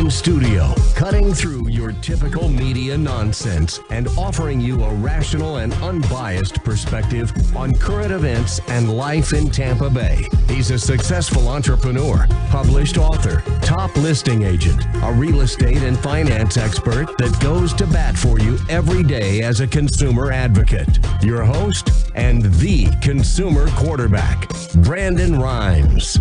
in studio, cutting through your typical media nonsense and offering you a rational and unbiased perspective on current events and life in Tampa Bay. He's a successful entrepreneur, published author, top listing agent, a real estate and finance expert that goes to bat for you every day as a consumer advocate. Your host and the consumer quarterback, Brandon Rhymes.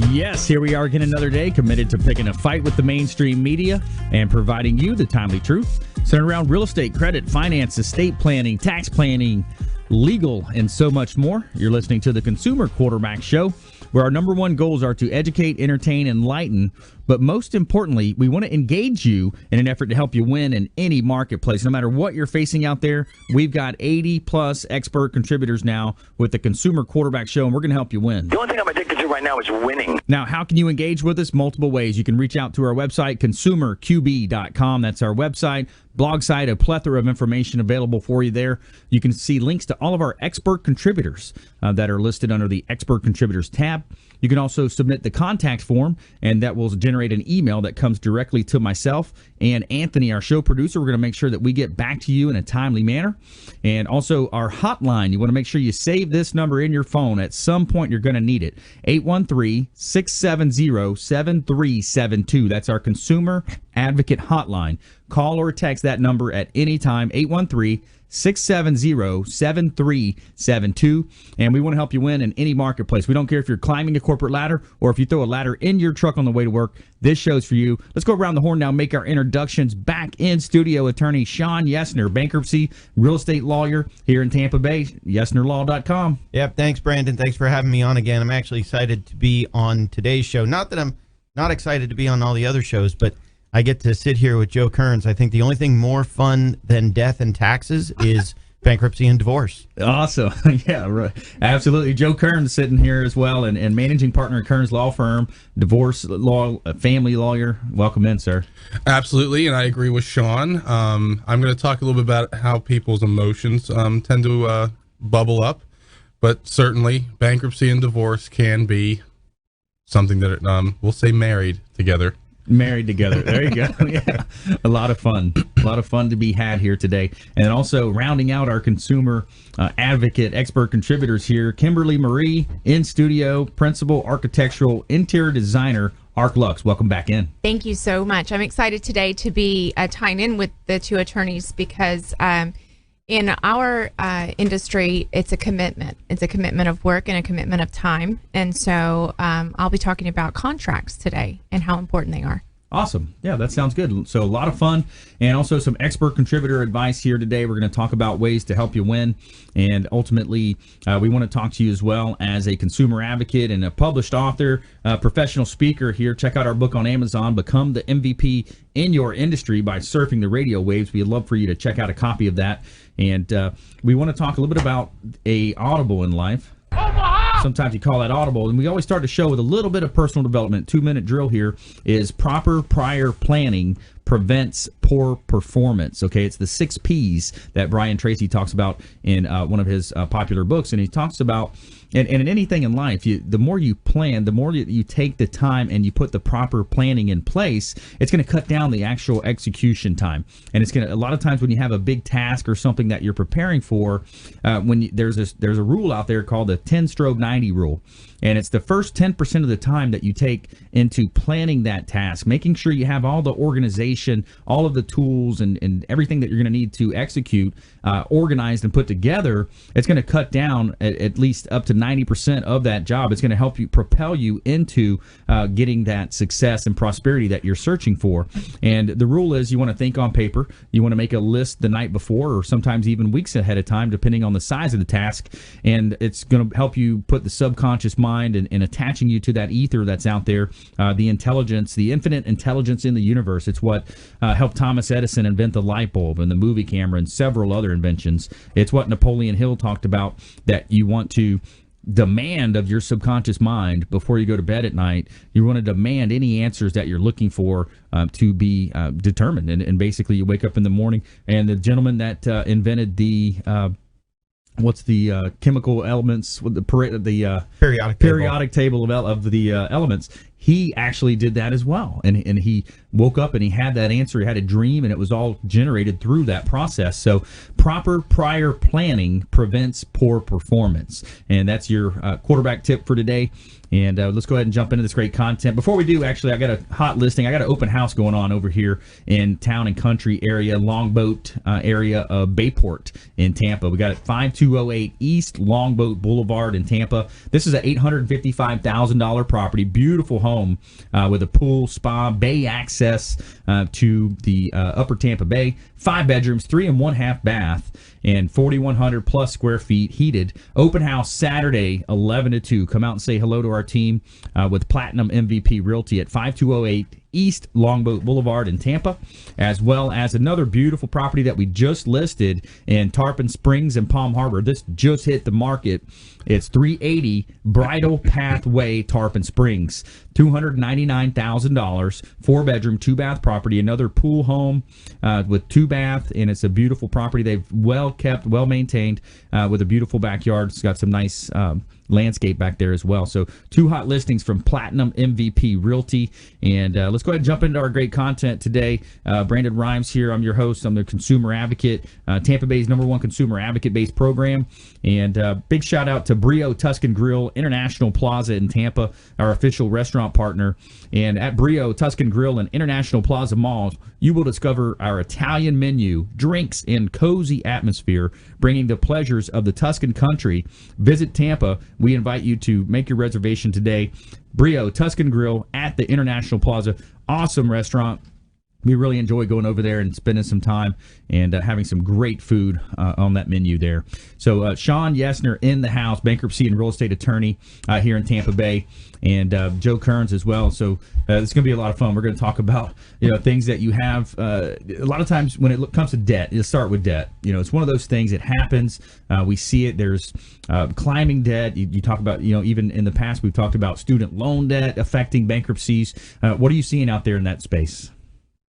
Yes, here we are again another day, committed to picking a fight with the mainstream media and providing you the timely truth centered around real estate, credit, finance, estate planning, tax planning, legal, and so much more. You're listening to the Consumer Quarterback Show, where our number one goals are to educate, entertain, enlighten, but most importantly, we want to engage you in an effort to help you win in any marketplace. No matter what you're facing out there, we've got 80-plus expert contributors now with the Consumer Quarterback Show, and we're going to help you win. The only thing I'm addicted to right now is winning. Now, how can you engage with us? Multiple ways. You can reach out to our website, consumerqb.com. That's our website. Blog site, a plethora of information available for you there. You can see links to all of our expert contributors that are listed under the Expert Contributors tab. You can also submit the contact form, and that will generate an email that comes directly to myself and Anthony, our show producer. We're going to make sure that we get back to you in a timely manner. And also our hotline, you want to make sure you save this number in your phone. At some point, you're going to need it. 813-670-7372. That's our Consumer Advocate Hotline. Call or text that number at any time, 813-670-7372, and we want to help you win in any marketplace. We don't care if you're climbing a corporate ladder or if you throw a ladder in your truck on the way to work. This show's for you. Let's go around the horn now, make our introductions. Back in studio, attorney Shawn Yesner, bankruptcy real estate lawyer here in Tampa Bay, YesnerLaw.com. Yep, thanks, Brandon. Thanks for having me on again. I'm actually excited to be on today's show. Not that I'm not excited to be on all the other shows, but I get to sit here with Joe Cairns. I think the only thing more fun than death and taxes is bankruptcy and divorce. Awesome. Yeah, right. Absolutely. Joe Cairns sitting here as well, and managing partner at Cairns Law Firm, divorce law, family lawyer. Welcome in, sir. Absolutely, and I agree with Shawn. I'm going to talk a little bit about how people's emotions tend to bubble up, but certainly bankruptcy and divorce can be something that we'll say married together. Married together. There you go. Yeah. A lot of fun. A lot of fun to be had here today. And also rounding out our consumer advocate expert contributors here, Kimberly Marie in studio, principal architectural interior designer, Arc Lux. Welcome back in. Thank you so much. I'm excited today to be tying in with the two attorneys because in our industry, it's a commitment. It's a commitment of work and a commitment of time. And so I'll be talking about contracts today and how important they are. Awesome. Yeah, that sounds good. So a lot of fun and also some expert contributor advice here today. We're going to talk about ways to help you win. And ultimately, we want to talk to you as well as a consumer advocate and a published author, professional speaker here. Check out our book on Amazon, Become the MVP in Your Industry by Surfing the Radio Waves. We'd love for you to check out a copy of that. And we want to talk a little bit about a audible in life. Sometimes you call that audible, and we always start the show with a little bit of personal development. 2-minute drill here is proper prior planning prevents poor performance. Okay, it's the 6 P's that Brian Tracy talks about in one of his popular books, and he talks about, and in anything in life, the more you plan, the more you take the time and you put the proper planning in place, it's going to cut down the actual execution time. And it's going to, a lot of times when you have a big task or something that you're preparing for, there's a rule out there called the 10-90 rule. And it's the first 10% of the time that you take into planning that task, making sure you have all the organization, all of the tools and everything that you're going to need to execute organized and put together. It's going to cut down at least up to 90% of that job. It's going to help you propel you into getting that success and prosperity that you're searching for. And the rule is you want to think on paper. You want to make a list the night before or sometimes even weeks ahead of time, depending on the size of the task. And it's going to help you put the subconscious mind and attaching you to that ether that's out there, the intelligence, the infinite intelligence in the universe. It's what helped Thomas Edison invent the light bulb and the movie camera and several other inventions. It's what Napoleon Hill talked about, that you want to demand of your subconscious mind before you go to bed at night. You want to demand any answers that you're looking for to be determined. And basically you wake up in the morning, and the gentleman that invented the what's the chemical elements with the periodic table of the elements. He actually did that as well, and he woke up and he had that answer. He had a dream, and it was all generated through that process. So proper prior planning prevents poor performance, and that's your quarterback tip for today. And let's go ahead and jump into this great content. Before we do, actually, I got a hot listing. I got an open house going on over here in Town and Country area, Longboat area of Bayport in Tampa. We got it 5208 East Longboat Boulevard in Tampa. This is a $855,000 property, beautiful home with a pool, spa, bay access to the upper Tampa Bay. 5 bedrooms, 3 and 1/2 bath, and 4,100 plus square feet heated. Open house Saturday, 11 to 2. Come out and say hello to our team with Platinum MVP Realty at 5208 East Longboat Boulevard in Tampa, as well as another beautiful property that we just listed in Tarpon Springs and Palm Harbor. This just hit the market. It's 380 Bridle Pathway, Tarpon Springs. $299,000, 4-bedroom, 2-bath property. Another pool home with 2-bath, and it's a beautiful property. They've well kept, well maintained, with a beautiful backyard. It's got some nice landscape back there as well. So 2 hot listings from Platinum MVP Realty. And let's go ahead and jump into our great content today. Brandon Rhymes here. I'm your host. I'm the consumer advocate, Tampa Bay's #1 consumer advocate-based program. And big shout out to Brio Tuscan Grill, International Plaza in Tampa, our official restaurant partner. And at Brio Tuscan Grill and International Plaza Malls, you will discover our Italian menu, drinks, and cozy atmosphere, bringing the pleasures of the Tuscan country. Visit Tampa. We invite you to make your reservation today. Brio Tuscan Grill at the International Plaza. Awesome restaurant. We really enjoy going over there and spending some time and having some great food on that menu there. So Shawn Yesner in the house, bankruptcy and real estate attorney here in Tampa Bay, and Joe Cairns as well. So it's going to be a lot of fun. We're going to talk about things that you have. A lot of times when it comes to debt, it'll start with debt. It's one of those things. It happens. We see it. There's climbing debt. You talk about even in the past we've talked about student loan debt affecting bankruptcies. What are you seeing out there in that space?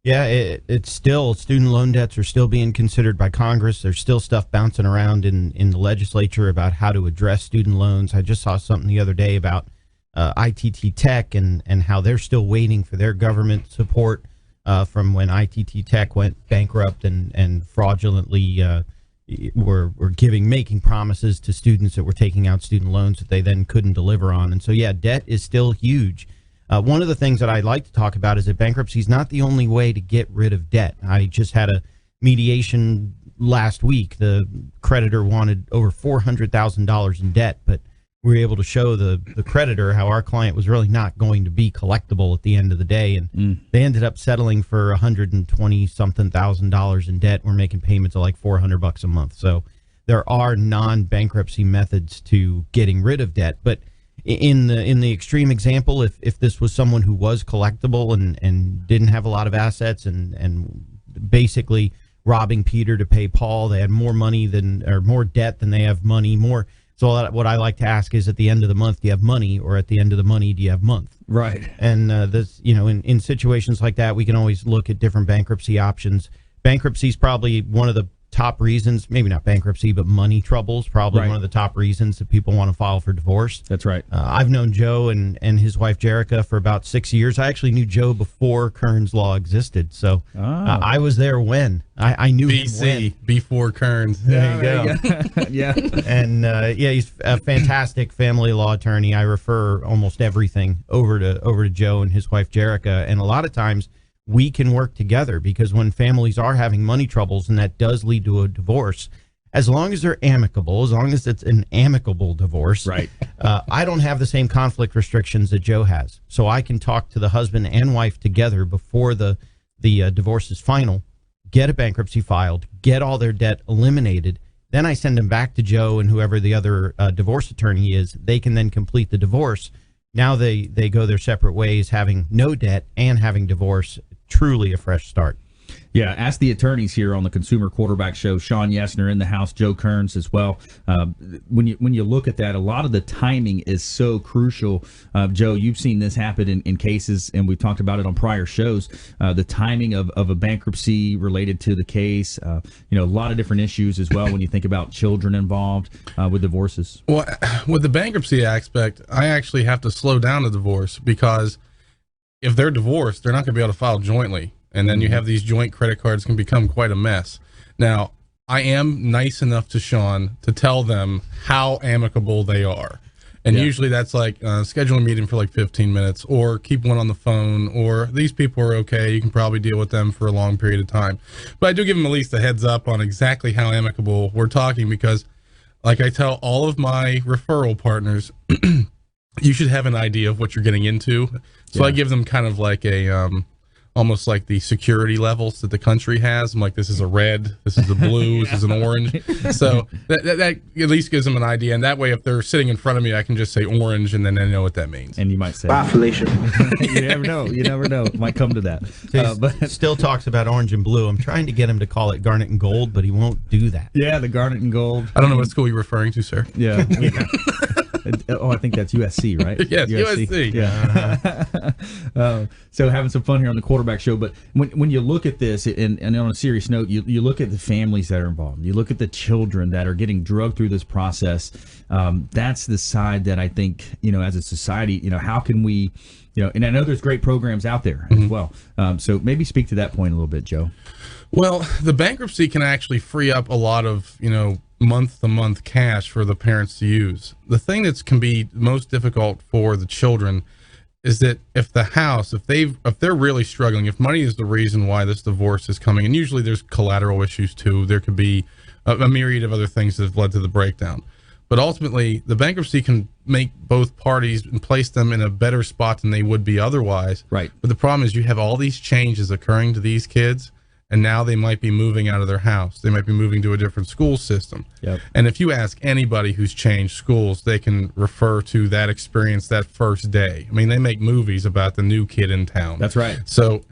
Yeah, it's still, student loan debts are still being considered by Congress. There's still stuff bouncing around in the legislature about how to address student loans. I just saw something the other day about ITT Tech and how they're still waiting for their government support from when ITT Tech went bankrupt and fraudulently were making promises to students that were taking out student loans that they then couldn't deliver on. And so, yeah, debt is still huge. One of the things that I like to talk about is that bankruptcy is not the only way to get rid of debt. I just had a mediation last week. The creditor wanted over $400,000 in debt, but we were able to show the creditor how our client was really not going to be collectible at the end of the day. And they ended up settling for $120-something thousand in debt. We're making payments of like $400 a month. So there are non-bankruptcy methods to getting rid of debt. But in the extreme example, if this was someone who was collectible and didn't have a lot of assets and basically robbing Peter to pay Paul, they had more debt than they have money. So what I like to ask is, at the end of the month, do you have money, or at the end of the money, do you have month? Right. And in situations like that, we can always look at different bankruptcy options. Bankruptcy is probably one of the top reasons, maybe not bankruptcy, but money troubles, probably one of the top reasons that people want to file for divorce. That's right. I've known Joe and his wife Jerica for about 6 years. I actually knew Joe before Cairns law existed, so I was there when I knew BC, him when. before Cairns. There you go. Yeah. And he's a fantastic family law attorney. I refer almost everything over to Joe and his wife Jerica, and a lot of times we can work together, because when families are having money troubles, and that does lead to a divorce, as long as they're amicable, as long as it's an amicable divorce, right? I don't have the same conflict restrictions that Joe has, so I can talk to the husband and wife together before the divorce is final, get a bankruptcy filed, get all their debt eliminated. Then I send them back to Joe and whoever the other divorce attorney is. They can then complete the divorce. Now they go their separate ways, having no debt and having divorce. Truly a fresh start. Yeah, ask the attorneys here on the Consumer Quarterback Show. Shawn Yesner in the house, Joe Cairns as well. When you look at that, a lot of the timing is so crucial. Joe, you've seen this happen in cases, and we've talked about it on prior shows. The timing of a bankruptcy related to the case, a lot of different issues as well when you think about children involved with divorces. Well, with the bankruptcy aspect, I actually have to slow down the divorce because if they're divorced, they're not going to be able to file jointly. And then you have these joint credit cards can become quite a mess. Now, I am nice enough to Shawn to tell them how amicable they are. And usually that's like schedule a meeting for like 15 minutes or keep one on the phone, or these people are okay. You can probably deal with them for a long period of time. But I do give them at least a heads up on exactly how amicable we're talking, because like I tell all of my referral partners, you should have an idea of what you're getting into. So I give them kind of like a almost like the security levels that the country has. I'm like, this is a red, this is a blue, this is an orange. So that at least gives them an idea. And that way, if they're sitting in front of me, I can just say orange, and then they know what that means. And you might say, bye, Felicia. You never know. You never know. It might come to that. But still talks about orange and blue. I'm trying to get him to call it garnet and gold, but he won't do that. Yeah, the garnet and gold. I don't know what school you're referring to, sir. Yeah. Oh, I think that's USC, right? Yes, USC. Yeah. So having some fun here on the Quarterback Show. But when you look at this, and on a serious note, you look at the families that are involved. You look at the children that are getting drugged through this process. That's the side that I think, as a society, how can we, and I know there's great programs out there as well. So maybe speak to that point a little bit, Joe. Well, the bankruptcy can actually free up a lot of, month-to-month cash for the parents to use. The thing that can be most difficult for the children is that if they're really struggling, if money is the reason why this divorce is coming, and usually there's collateral issues too, there could be a myriad of other things that have led to the breakdown. But ultimately, the bankruptcy can make both parties and place them in a better spot than they would be otherwise. Right. But the problem is you have all these changes occurring to these kids, and now they might be moving out of their house. They might be moving to a different school system. Yep. And if you ask anybody who's changed schools, they can refer to that experience that first day. I mean, they make movies about the new kid in town. That's right. So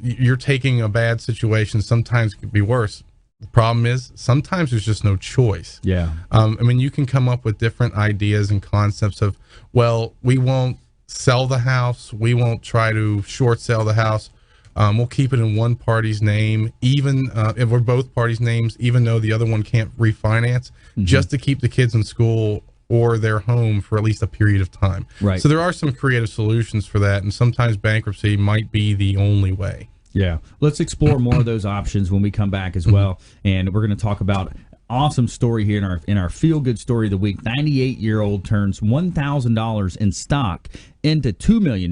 you're taking a bad situation. Sometimes it could be worse. The problem is sometimes there's just no choice. Yeah. You can come up with different ideas and concepts of, well, we won't sell the house. We won't try to short sell the house. We'll keep it in one party's name, even if we're both parties' names, even though the other one can't refinance, just to keep the kids in school or their home for at least a period of time. Right. So there are some creative solutions for that, and sometimes bankruptcy might be the only way. Yeah. Let's explore more of those options when we come back as well. And we're going to talk about awesome story here in our feel good story of the week. 98-year-old turns $1,000 in stock into $2 million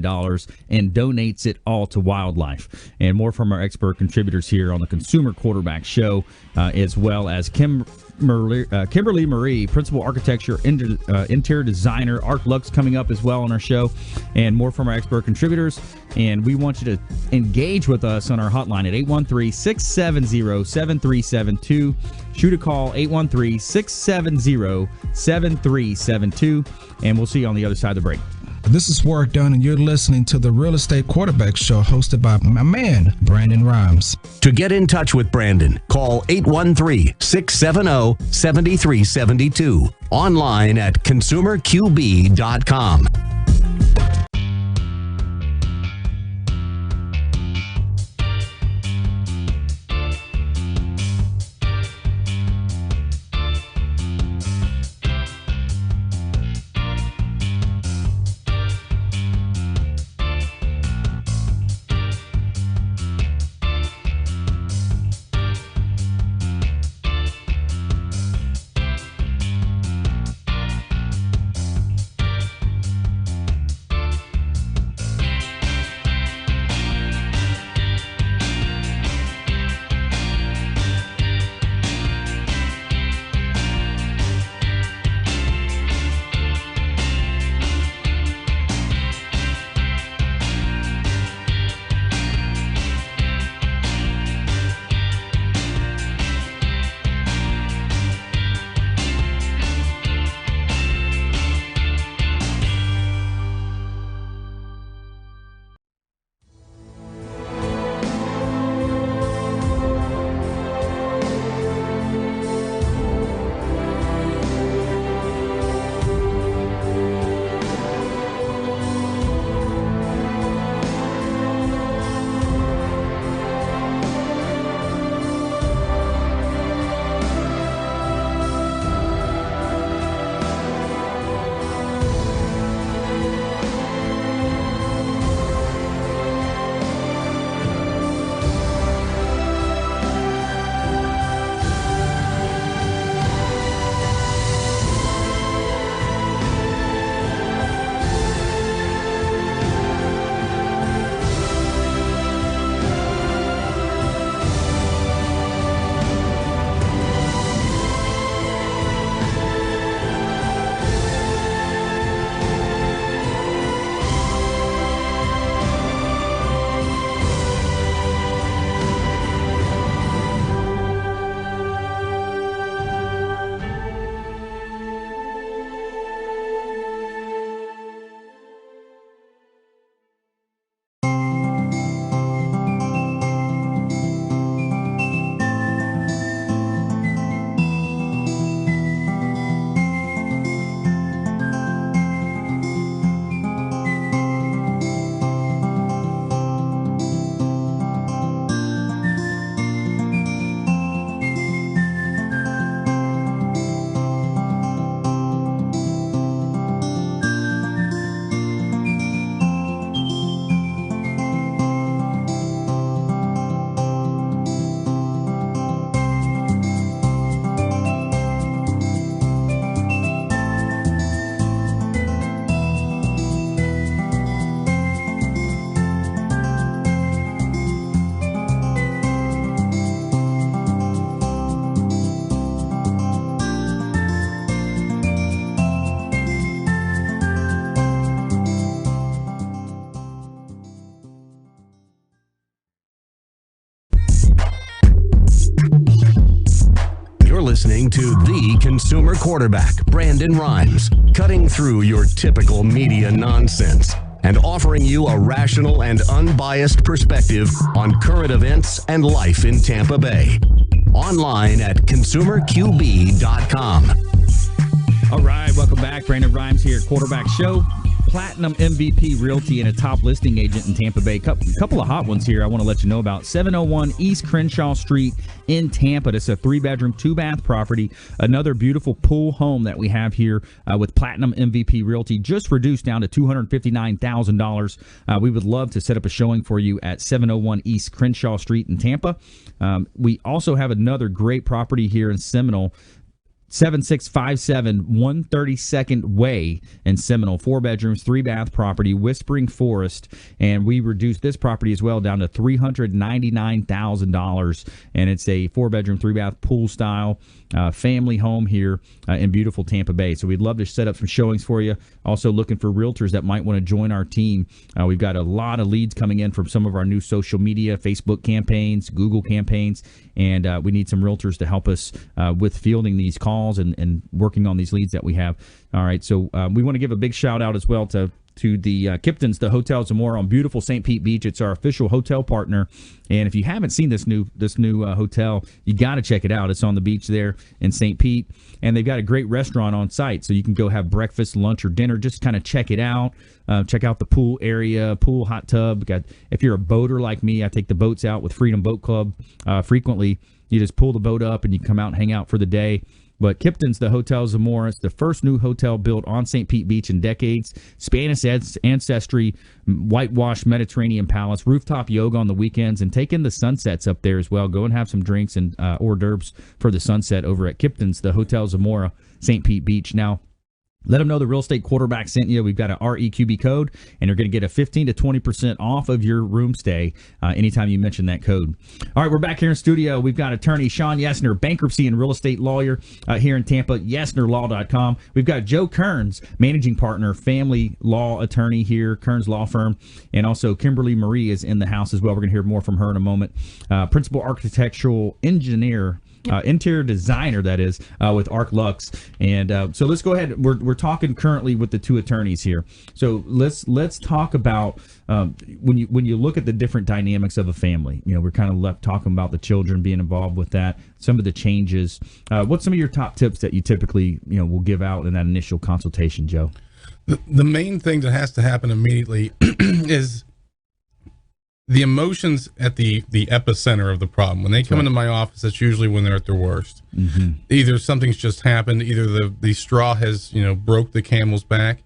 and donates it all to wildlife. And more from our expert contributors here on the Consumer Quarterback Show, as well as Kimberly Marie, principal architecture interior designer. Art Lux coming up as well on our show, and more from our expert contributors. And we want you to engage with us on our hotline at 813-670-7372. Shoot a call, 813-670-7372. And we'll see you on the other side of the break. This is Warwick Dunn, and you're listening to the Real Estate Quarterback Show, hosted by my man, Brandon Rhymes. To get in touch with Brandon, call 813-670-7372. Online at consumerqb.com. listening to the consumer quarterback, Brandon Rhymes, cutting through your typical media nonsense and offering you a rational and unbiased perspective on current events and life in Tampa Bay. Online at consumerqb.com. All right, welcome back. Brandon Rhymes here, Quarterback Show. Platinum MVP Realty and a top listing agent in Tampa Bay. Couple of hot ones here I want to let you know about. 701 East Crenshaw Street in Tampa. It's a 3-bedroom, 2-bath property. Another beautiful pool home that we have here with Platinum MVP Realty, just reduced down to $259,000. We would love to set up a showing for you at 701 East Crenshaw Street in Tampa. We also have another great property here in Seminole, 7657 132nd Way in Seminole. 4 bedrooms, 3-bath property, Whispering Forest. And we reduced this property as well down to $399,000. And it's a 4-bedroom, 3-bath pool style family home here in beautiful Tampa Bay. So we'd love to set up some showings for you. Also looking for realtors that might want to join our team. We've got a lot of leads coming in from some of our new social media, Facebook campaigns, Google campaigns. And we need some realtors to help us with fielding these calls and working on these leads that we have. All right, so we want to give a big shout out as well to the Kiptons, the Hotel Zamora on beautiful St. Pete Beach. It's our official hotel partner, and if you haven't seen this new hotel, you got to check it out. It's on the beach there in St. Pete, and they've got a great restaurant on site, so you can go have breakfast, lunch, or dinner. Just kind of check it out. Check out the pool area, pool, hot tub. If you're a boater like me, I take the boats out with Freedom Boat Club frequently. You just pull the boat up and you come out and hang out for the day. But Kipton's, the Hotel Zamora, it's the first new hotel built on St. Pete Beach in decades. Spanish ancestry, whitewashed Mediterranean palace, rooftop yoga on the weekends, and take in the sunsets up there as well. Go and have some drinks and hors d'oeuvres for the sunset over at Kipton's, the Hotel Zamora, St. Pete Beach. Now, let them know the Real Estate Quarterback sent you. We've got an REQB code, and you're going to get a 15 to 20% off of your room stay anytime you mention that code. All right, we're back here in studio. We've got attorney Shawn Yesner, bankruptcy and real estate lawyer here in Tampa, YesnerLaw.com. We've got Joe Cairns, managing partner, family law attorney here, Cairns Law Firm, and also Kimberly Marie is in the house as well. We're going to hear more from her in a moment. Principal architectural engineer, interior designer, that is, with Arc Lux. And so let's go ahead. We're talking currently with the two attorneys here. So let's talk about when you look at the different dynamics of a family. You know, we're kind of left talking about the children being involved with that, some of the changes. What's some of your top tips that you typically will give out in that initial consultation, Joe? The main thing that has to happen immediately is the emotions at the epicenter of the problem. When they come into my office, that's usually when they're at their worst. Mm-hmm. Either something's just happened, either the straw has broke the camel's back.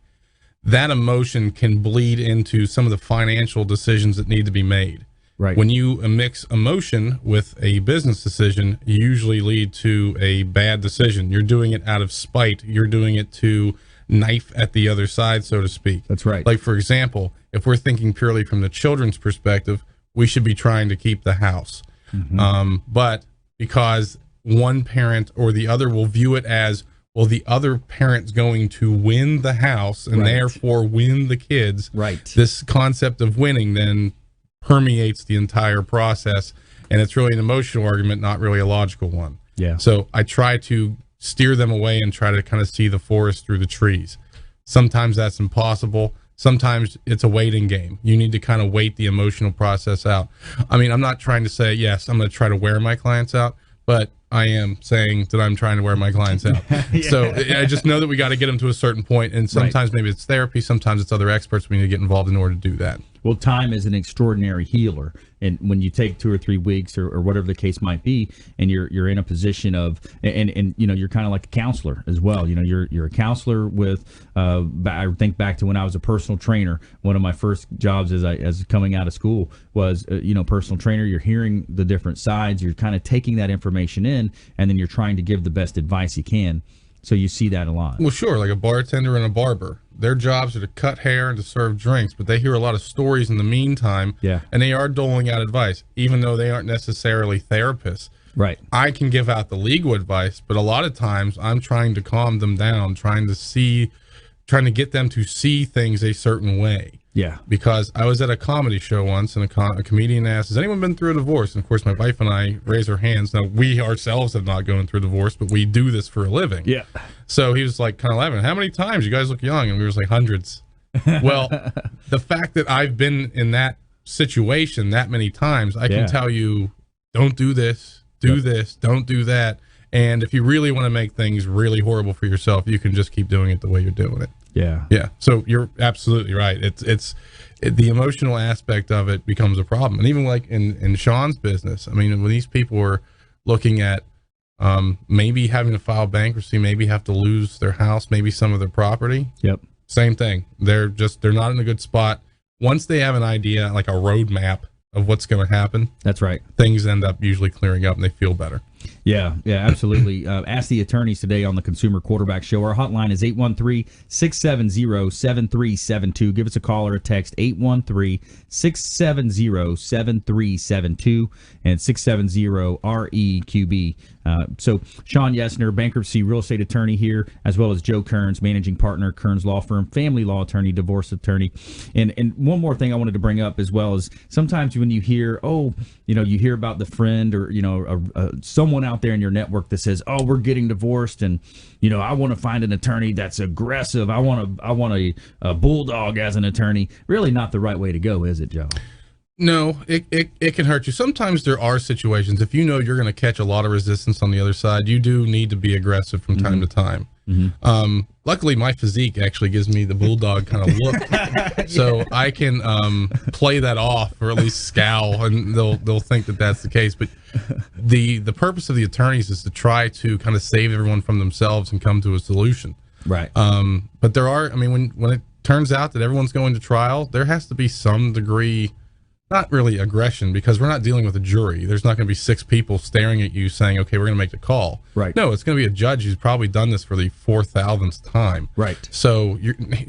That emotion can bleed into some of the financial decisions that need to be made. Right. When you mix emotion with a business decision, you usually lead to a bad decision. You're doing it out of spite. You're doing it to knife at the other side, so to speak. That's right. Like, for example, if we're thinking purely from the children's perspective, we should be trying to keep the house. Mm-hmm. But because one parent or the other will view it as, well, the other parent's going to win the house and therefore win the kids. Right. This concept of winning then permeates the entire process, and it's really an emotional argument, not really a logical one. Yeah. So I try to steer them away and try to kind of see the forest through the trees. Sometimes that's impossible. Sometimes it's a waiting game. You need to kind of wait the emotional process out. I mean, I'm not trying to say, yes, I'm going to try to wear my clients out, but I am saying that I'm trying to wear my clients out. Yeah. So I just know that we got to get them to a certain point, and sometimes maybe it's therapy, sometimes it's other experts we need to get involved in order to do that. Well, time is an extraordinary healer, and when you take 2 or 3 weeks or whatever the case might be, and you're in a position of, and you're kind of like a counselor as well. You're a counselor with. I think back to when I was a personal trainer. One of my first jobs as coming out of school was personal trainer. You're hearing the different sides. You're kind of taking that information in, and then you're trying to give the best advice you can. So you see that a lot. Well, sure, like a bartender and a barber. Their jobs are to cut hair and to serve drinks, but they hear a lot of stories in the meantime, and they are doling out advice, even though they aren't necessarily therapists. Right. I can give out the legal advice, but a lot of times I'm trying to calm them down, trying to get them to see things a certain way. Yeah. Because I was at a comedy show once, and a comedian asked, has anyone been through a divorce? And of course, my wife and I raised our hands. Now, we ourselves have not gone through a divorce, but we do this for a living. Yeah. So he was like kind of laughing. How many times? You guys look young. And we were like, hundreds. Well, the fact that I've been in that situation that many times, I can tell you, don't do this, do this, don't do that. And if you really want to make things really horrible for yourself, you can just keep doing it the way you're doing it. Yeah. Yeah. So you're absolutely right. It's the emotional aspect of it becomes a problem. And even like in Shawn's business, I mean, when these people are looking at maybe having to file bankruptcy, maybe have to lose their house, maybe some of their property. Yep. Same thing. They're not in a good spot. Once they have an idea, like a roadmap of what's going to happen, that's right, things end up usually clearing up and they feel better. Yeah, absolutely. Ask the attorneys today on the Consumer Quarterback Show. Our hotline is 813-670-7372. Give us a call or a text, 813-670-7372 and 670-REQB. So Shawn Yesner, bankruptcy real estate attorney here, as well as Joe Cairns, managing partner, Cairns Law Firm, family law attorney, divorce attorney. And one more thing I wanted to bring up as well is sometimes when you hear, you hear about the friend or, someone out there in your network that says, oh, we're getting divorced and, I want to find an attorney that's aggressive. I want a bulldog as an attorney. Really not the right way to go, is it, Joe? No, it can hurt you. Sometimes there are situations, if you're going to catch a lot of resistance on the other side, you do need to be aggressive from time to time. Mm-hmm. Luckily, my physique actually gives me the bulldog kind of look, so I can play that off or at least scowl, and they'll think that that's the case. But the purpose of the attorneys is to try to kind of save everyone from themselves and come to a solution. Right. But there are, when it turns out that everyone's going to trial, there has to be some degree. Not really aggression, because we're not dealing with a jury. There's not going to be 6 people staring at you saying, okay, we're going to make the call. Right. No, it's going to be a judge who's probably done this for the 4,000th time. Right. So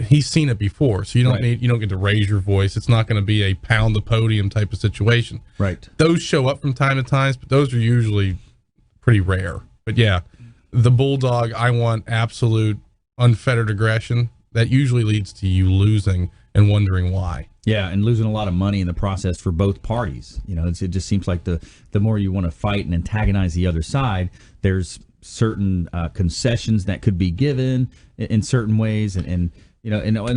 he's seen it before. So you don't get to raise your voice. It's not going to be a pound the podium type of situation. Right. Those show up from time to time, but those are usually pretty rare. But yeah, the bulldog, I want absolute unfettered aggression. That usually leads to you losing and wondering why. Yeah, and losing a lot of money in the process for both parties. It just seems like the more you want to fight and antagonize the other side, there's certain concessions that could be given in certain ways, and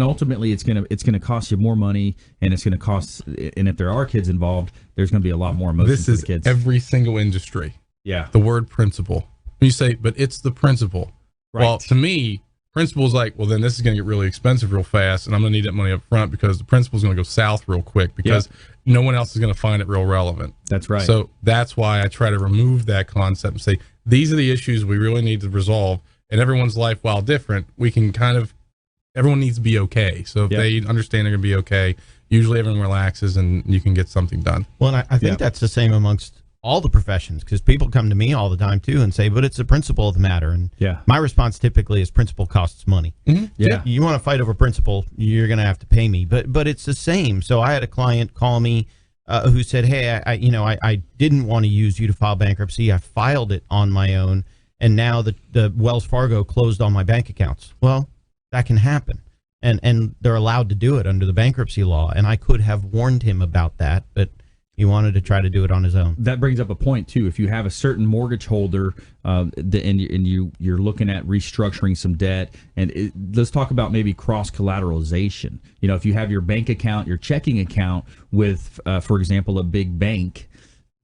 ultimately it's gonna cost you more money, and it's gonna cost. And if there are kids involved, there's gonna be a lot more emotion for the kids. This is every single industry. Yeah, the word principle. You say, but it's the principle. Right. Well, to me, principal is like, well, then this is going to get really expensive real fast, and I'm going to need that money up front because the principal is going to go south real quick because no one else is going to find it real relevant. That's right. So that's why I try to remove that concept and say, these are the issues we really need to resolve. And everyone's life, while different, we can everyone needs to be okay. So if they understand they're going to be okay, usually everyone relaxes and you can get something done. Well, and I think that's the same amongst all the professions, because people come to me all the time too and say, but it's the principle of the matter. And my response typically is principle costs money. Mm-hmm. Yeah. You want to fight over principle, you're going to have to pay me, but it's the same. So I had a client call me who said, hey, I didn't want to use you to file bankruptcy. I filed it on my own, and now the Wells Fargo closed all my bank accounts. Well, that can happen. And they're allowed to do it under the bankruptcy law. And I could have warned him about that, but he wanted to try to do it on his own. That brings up a point too. If you have a certain mortgage holder, and you're looking at restructuring some debt, and let's talk about maybe cross collateralization. If you have your bank account, your checking account with, for example, a big bank,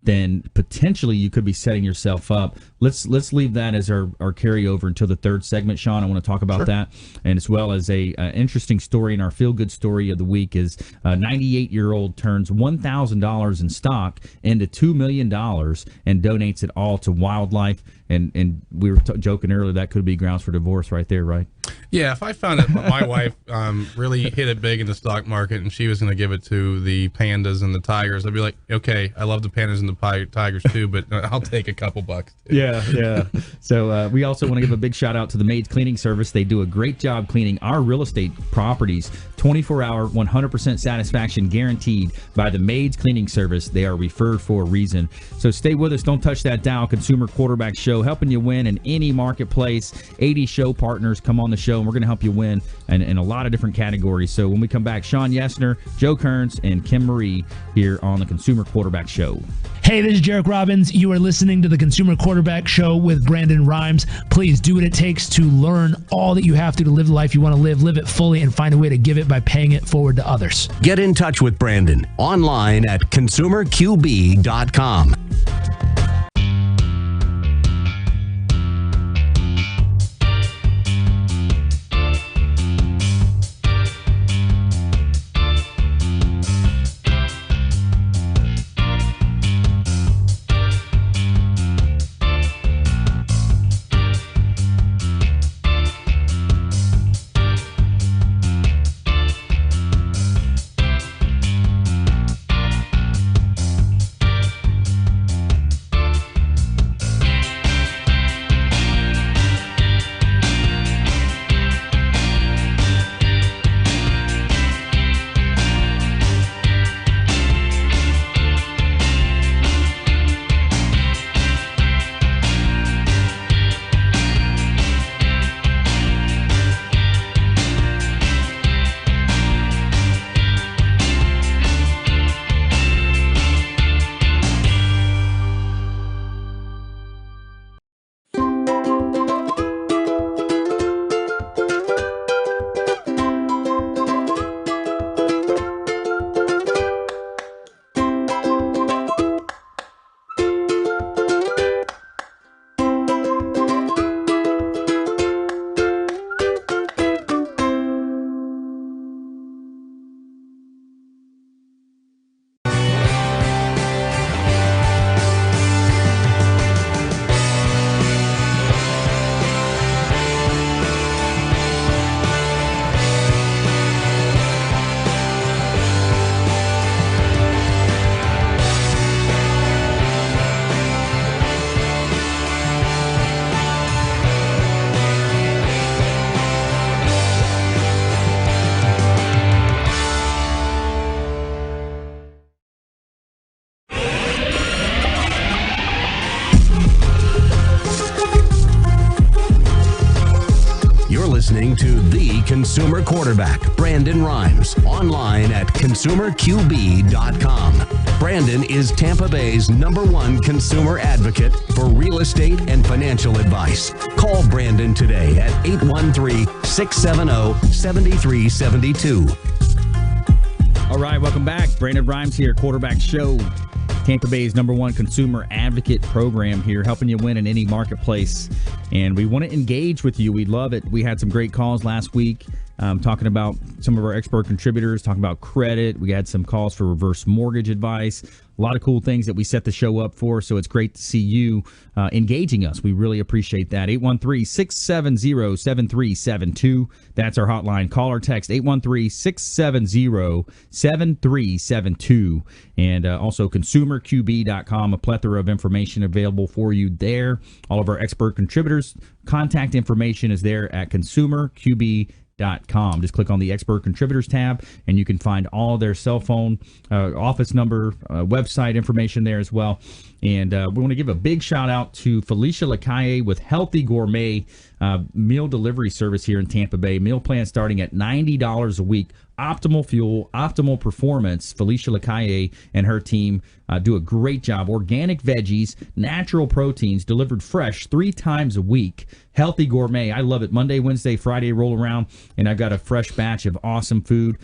then potentially you could be setting yourself up. Let's leave that as our carryover until the third segment, Shawn. I want to talk about that, and as well as a interesting story in our feel-good story of the week is a 98-year-old turns $1,000 in stock into $2 million and donates it all to wildlife. And we were joking earlier that could be grounds for divorce right there, right? Yeah, if I found that my wife really hit it big in the stock market and she was going to give it to the pandas and the tigers, I'd be like, okay, I love the pandas and the tigers too, but I'll take a couple bucks too. Yeah. So we also want to give a big shout out to the Maids Cleaning Service. They do a great job cleaning our real estate properties. 24-hour, 100% satisfaction guaranteed by the Maids Cleaning Service. They are referred for a reason. So stay with us. Don't touch that dial. Consumer Quarterback Show, helping you win in any marketplace. AD Show partners come on the show show, and we're going to help you win in a lot of different categories. So when we come back, Shawn Yesner, Joe Cairns, and Kimberly here on the Consumer Quarterback Show. Hey, this is Jarek Robbins. You are listening to the Consumer Quarterback Show with Brandon Rhymes. Please do what it takes to learn all that you have to live the life you want to live it fully, and find a way to give it by paying it forward to others. Get in touch with Brandon online at consumerqb.com. Listening to the Consumer Quarterback, Brandon Rhymes, online at consumerqb.com. Brandon is Tampa Bay's #1 consumer advocate for real estate and financial advice. Call Brandon today at 813-670-7372. All right, welcome back. Brandon Rhymes here, Quarterback Show. Tampa Bay's #1 consumer advocate program here, helping you win in any marketplace. And we want to engage with you. We love it. We had some great calls last week talking about some of our expert contributors, talking about credit. We had some calls for reverse mortgage advice. A lot of cool things that we set the show up for, so it's great to see you engaging us. We really appreciate that. 813-670-7372. That's our hotline. Call or text 813-670-7372. And also consumerqb.com, a plethora of information available for you there. All of our expert contributors' contact information is there at consumerqb.com. Just click on the expert contributors tab and you can find all their cell phone, office number, website information there as well. And we want to give a big shout out to Felicia Lacaille with Healthy Gourmet meal delivery service here in Tampa Bay. Meal plan starting at $90 a week. Optimal fuel, optimal performance. Felicia Lacaille and her team do a great job. Organic veggies, natural proteins delivered fresh 3 times a week. Healthy Gourmet. I love it. Monday, Wednesday, Friday roll around, and I've got a fresh batch of awesome food.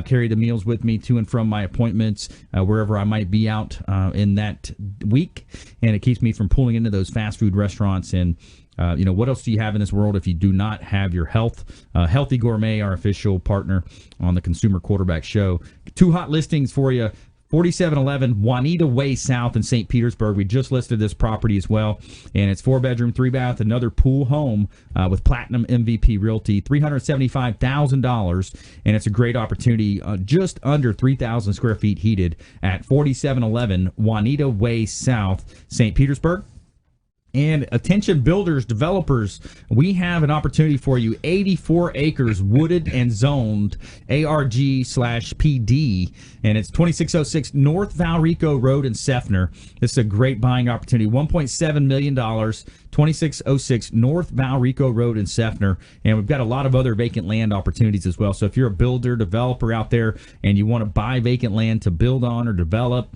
Carry the meals with me to and from my appointments, wherever I might be out in that week. And it keeps me from pulling into those fast food restaurants. And what else do you have in this world if you do not have your health? Healthy Gourmet, our official partner on the Consumer Quarterback Show. 2 hot listings for you. 4711 Juanita Way South in St. Petersburg. We just listed this property as well, and it's 4-bedroom, 3-bath, another pool home with Platinum MVP Realty, $375,000, and it's a great opportunity. Just under 3,000 square feet heated at 4711 Juanita Way South, St. Petersburg. And attention builders, developers, we have an opportunity for you. 84 acres wooded and zoned, ARG/PD, and it's 2606 North Valrico Road in Seffner. This is a great buying opportunity. $1.7 million, 2606 North Valrico Road in Seffner. And we've got a lot of other vacant land opportunities as well. So if you're a builder, developer out there, and you want to buy vacant land to build on or develop,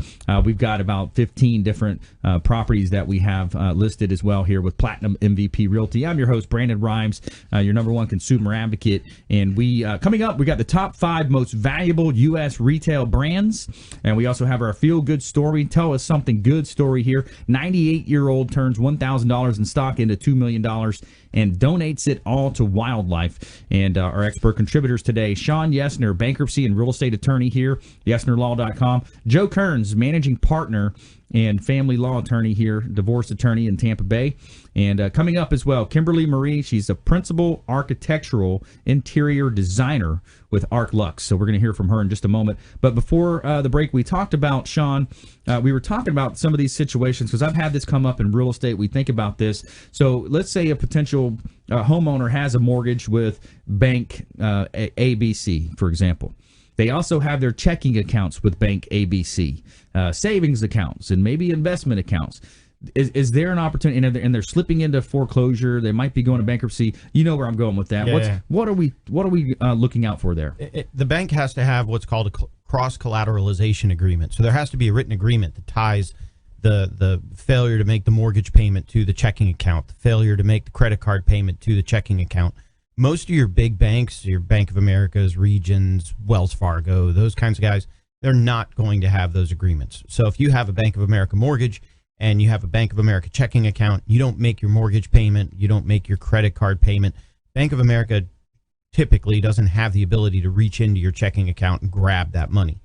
we've got about 15 different properties that we have listed as well here with Platinum MVP Realty. I'm your host, Brandon Rhymes, your number one consumer advocate. And we coming up, we got the top 5 most valuable U.S. retail brands. And we also have our Feel Good Story. Tell us something good story here. 98-year-old turns $1,000 in stock into $2 million and donates it all to wildlife. And our expert contributors today, Shawn Yesner, bankruptcy and real estate attorney here, yesnerlaw.com. Joe Cairns, managing partner and family law attorney here, divorce attorney in Tampa Bay. And coming up as well, Kimberly Marie. She's a principal architectural interior designer with Arc Lux. So we're going to hear from her in just a moment. But before the break, we talked about, Shawn, we were talking about some of these situations because I've had this come up in real estate. We think about this. So let's say a potential homeowner has a mortgage with bank ABC, for example. They also have their checking accounts with Bank ABC, savings accounts, and maybe investment accounts. Is there an opportunity, and they're slipping into foreclosure? They might be going to bankruptcy. You know where I'm going with that. Yeah. What are we looking out for there? The bank has to have what's called a cross-collateralization agreement. So there has to be a written agreement that ties the failure to make the mortgage payment to the checking account, the failure to make the credit card payment to the checking account. Most of your big banks, your Bank of America's, Regions, Wells Fargo, those kinds of guys, they're not going to have those agreements. So if you have a Bank of America mortgage and you have a Bank of America checking account, you don't make your mortgage payment, you don't make your credit card payment, Bank of America typically doesn't have the ability to reach into your checking account and grab that money.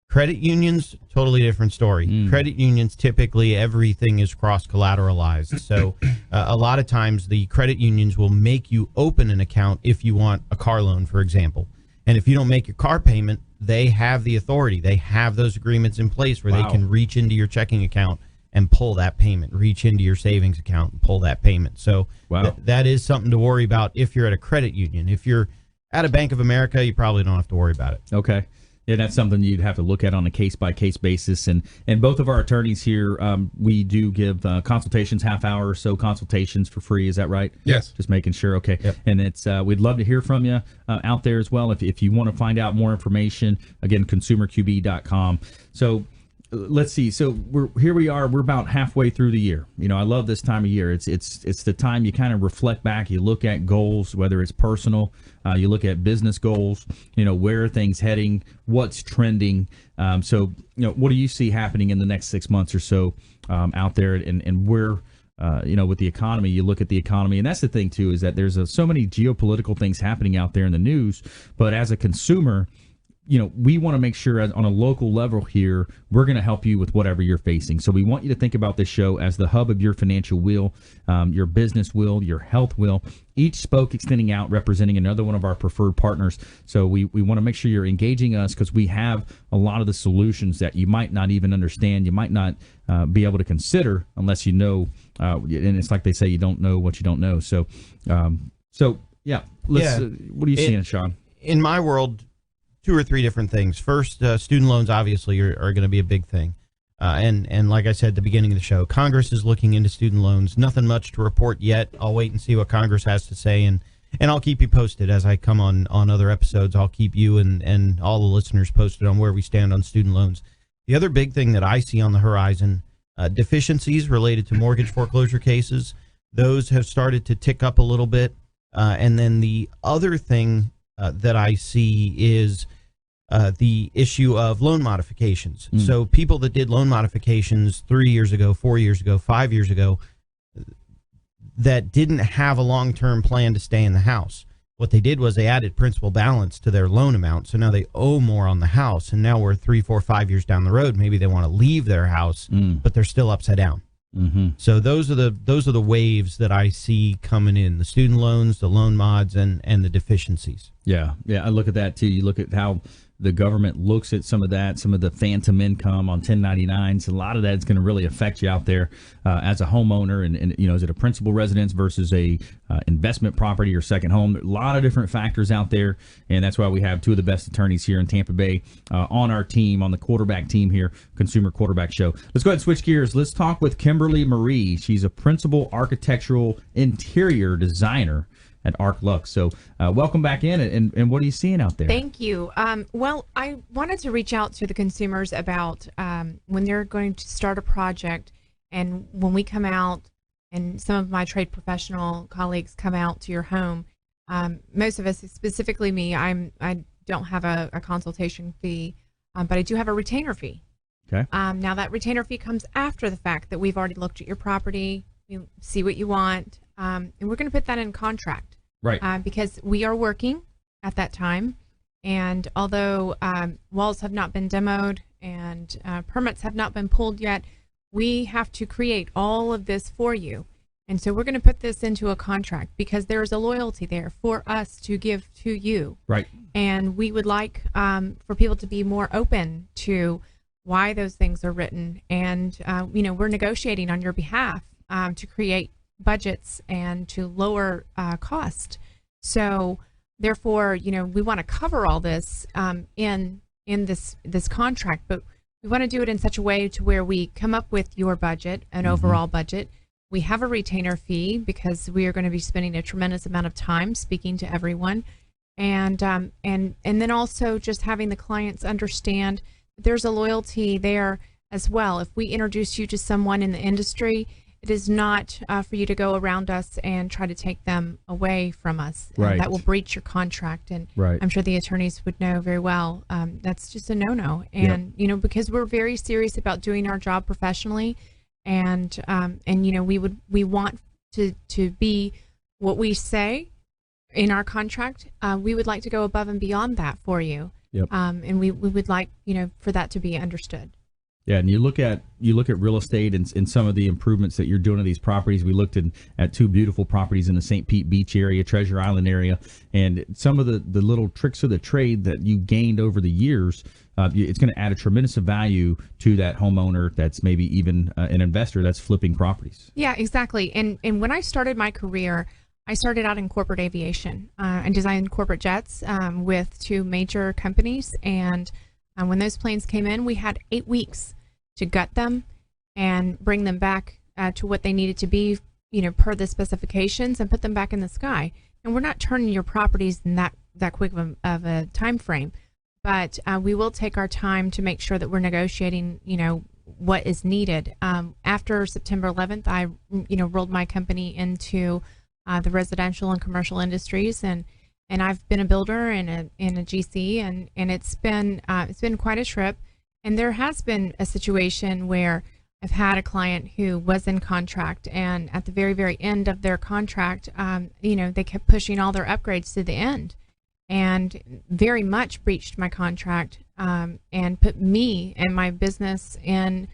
Credit unions, totally different story. Credit unions, typically everything is cross-collateralized. So a lot of times the credit unions will make you open an account if you want a car loan, for example. And if you don't make your car payment, they have the authority. They have those agreements in place where they can reach into your checking account and pull that payment, reach into your savings account and pull that payment. So that is something to worry about if you're at a credit union. If you're at a Bank of America, you probably don't have to worry about it. Okay. Yeah, that's something you'd have to look at on a case-by-case basis. And both of our attorneys here, we do give consultations, half-hour or so consultations for free. Is that right? Yes. Just making sure. Okay. Yep. And it's we'd love to hear from you out there as well. If you want to find out more information, again, consumerqb.com. So let's see. So we are. We're about halfway through the year. You know, I love this time of year. It's the time you kind of reflect back. You look at goals, whether it's personal, you look at business goals. You know, where are things heading? What's trending? So, you know, what do you see happening in the next 6 months or so out there, and where? You know, with the economy, you look at the economy, and that's the thing too, is that there's so many geopolitical things happening out there in the news. But as a consumer, you know, we want to make sure on a local level here, we're going to help you with whatever you're facing. So we want you to think about this show as the hub of your financial wheel, your business wheel, your health wheel, each spoke extending out, representing another one of our preferred partners. So we want to make sure you're engaging us because we have a lot of the solutions that you might not even understand, you might not be able to consider unless you know, and it's like they say, you don't know what you don't know. So, yeah, what are you seeing, Shawn? In my world, 2 or 3 different things. First, student loans obviously are going to be a big thing. And like I said at the beginning of the show, Congress is looking into student loans. Nothing much to report yet. I'll wait and see what Congress has to say, and I'll keep you posted as I come on other episodes. I'll keep you and all the listeners posted on where we stand on student loans. The other big thing that I see on the horizon, deficiencies related to mortgage foreclosure cases. Those have started to tick up a little bit. And then the other thing that I see is the issue of loan modifications. So people that did loan modifications 3 years ago, 4 years ago, 5 years ago, that didn't have a long-term plan to stay in the house. What they did was they added principal balance to their loan amount. So now they owe more on the house. And now we're 3, 4, 5 years down the road. Maybe they want to leave their house, but they're still upside down. So those are the waves that I see coming in: the student loans, the loan mods, and the deficiencies. Yeah, I look at that too. You look at how the government looks at some of that, some of the phantom income on 1099s. A lot of that is going to really affect you out there as a homeowner. And is it a principal residence versus a investment property or second home? A lot of different factors out there, and that's why we have two of the best attorneys here in Tampa Bay on our team, on the quarterback team here, Consumer Quarterback Show. Let's go ahead and switch gears. Let's talk with Kimberly Marie. She's a principal architectural interior designer at ARC-Lux. So welcome back in, and what are you seeing out there? Thank you. Well, I wanted to reach out to the consumers about when they're going to start a project, and when we come out, and some of my trade professional colleagues come out to your home, most of us, specifically me, I don't have a consultation fee, but I do have a retainer fee. Okay. Now that retainer fee comes after the fact that we've already looked at your property, we see what you want, and we're going to put that in contract. Right. Because we are working at that time, and although walls have not been demoed and permits have not been pulled yet, we have to create all of this for you. And so we're going to put this into a contract because there is a loyalty there for us to give to you. Right. And we would like for people to be more open to why those things are written. And, we're negotiating on your behalf to create budgets and to lower cost. So therefore, we want to cover all this in this contract, but we want to do it in such a way to where we come up with your budget, an overall budget. We have a retainer fee because we are going to be spending a tremendous amount of time speaking to everyone, and then also just having the clients understand there's a loyalty there as well. If we introduce you to someone in the industry, it is not for you to go around us and try to take them away from us. Right. That will breach your contract. And right. I'm sure the attorneys would know very well. That's just a no-no. And, because we're very serious about doing our job professionally. And we want to be what we say in our contract. We would like to go above and beyond that for you. Yep. And we would like, for that to be understood. Yeah, and you look at real estate and some of the improvements that you're doing to these properties. We looked at two beautiful properties in the St. Pete Beach area, Treasure Island area, and some of the little tricks of the trade that you gained over the years. It's going to add a tremendous value to that homeowner that's maybe even an investor that's flipping properties. Yeah, exactly. And when I started my career, I started out in corporate aviation and designed corporate jets with two major companies. And when those planes came in, we had 8 weeks to gut them and bring them back to what they needed to be, per the specifications, and put them back in the sky. And we're not turning your properties in that quick of a time frame, but we will take our time to make sure that we're negotiating, what is needed. After September 11th, I, rolled my company into the residential and commercial industries, and I've been a builder and a GC, and it's been quite a trip. And there has been a situation where I've had a client who was in contract, and at the very, very end of their contract, they kept pushing all their upgrades to the end, and very much breached my contract and put me and my business in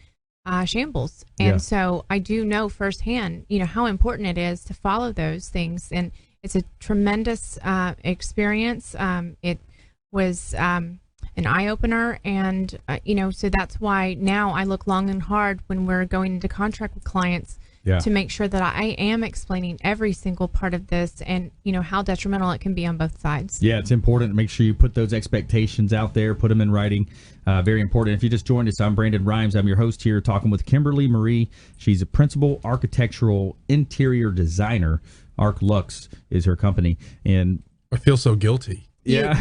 shambles. And so I do know firsthand, how important it is to follow those things. And it's a tremendous experience. It was an eye-opener, and so that's why now I look long and hard when we're going into contract with clients to make sure that I am explaining every single part of this, and how detrimental it can be on both sides. Yeah, it's important to make sure you put those expectations out there, put them in writing. Very important. If you just joined us, I'm Brandon Rhymes. I'm your host here, talking with Kimberly Marie. She's a principal architectural interior designer. ARC-Lux is her company, and I feel so guilty. Yeah.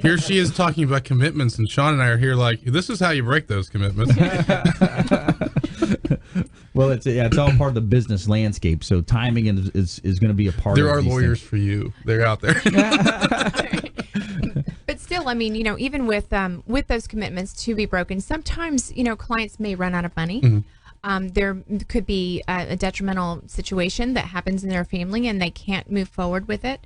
Here she is talking about commitments, and Shawn and I are here like, this is how you break those commitments. Well, it's all part of the business landscape, so timing is going to be a part of it. There are lawyers for you. They're out there. But still, I mean, even with those commitments to be broken, sometimes, clients may run out of money. Mm-hmm. There could be a detrimental situation that happens in their family, and they can't move forward with it.